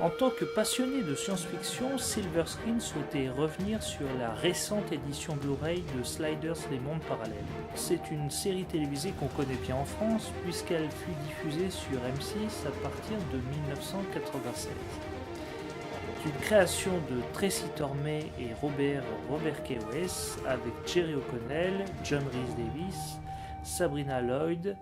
En tant que passionné de science-fiction, Silver Screen souhaitait revenir sur la récente édition Blu-ray de Sliders Les Mondes Parallèles. C'est une série télévisée qu'on connaît bien en France puisqu'elle fut diffusée sur M6 à partir de 1996. C'est une création de Tracy Tormey et Robert Keyes avec Jerry O'Connell, John Rhys Davis, Sabrina Lloyd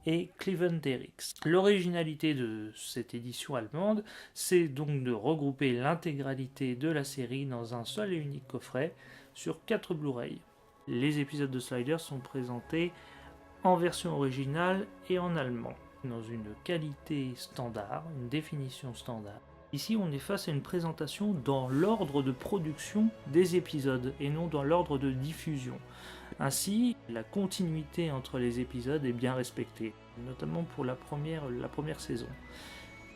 et Cleveland Derricks. L'originalité de cette édition allemande, c'est donc de regrouper l'intégralité de la série dans un seul et unique coffret sur 4 Blu-ray. Les épisodes de Sliders sont présentés en version originale et en allemand, dans une qualité standard, une définition standard. Ici, on est face à une présentation dans l'ordre de production des épisodes et non dans l'ordre de diffusion. Ainsi, la continuité entre les épisodes est bien respectée, notamment pour la première saison.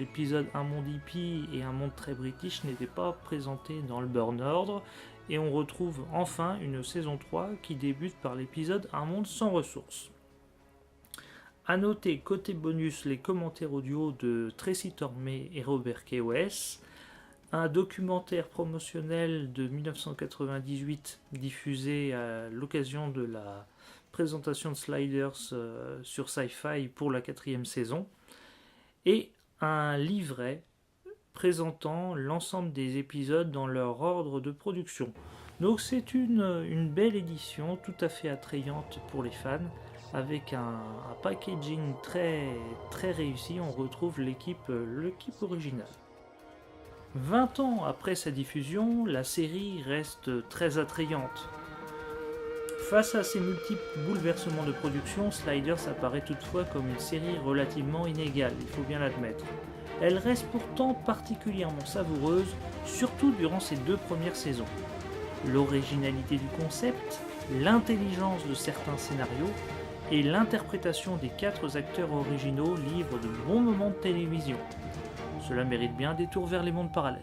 L'épisode Un monde hippie et Un monde très british n'étaient pas présentés dans le burn order, et on retrouve enfin une saison 3 qui débute par l'épisode Un monde sans ressources. A noter côté bonus les commentaires audio de Tracy Tormey et Robert Keyes, un documentaire promotionnel de 1998 diffusé à l'occasion de la présentation de Sliders sur Sci-Fi pour la 4e saison, et un livret présentant l'ensemble des épisodes dans leur ordre de production. Donc c'est une belle édition tout à fait attrayante pour les fans, avec un packaging très, très réussi. On retrouve l'équipe originale. 20 ans après sa diffusion, la série reste très attrayante. Face à ces multiples bouleversements de production, Sliders apparaît toutefois comme une série relativement inégale, il faut bien l'admettre. Elle reste pourtant particulièrement savoureuse, surtout durant ses 2 premières saisons. L'originalité du concept, l'intelligence de certains scénarios et l'interprétation des 4 acteurs originaux livrent de bons moments de télévision. Cela mérite bien des tours vers les mondes parallèles.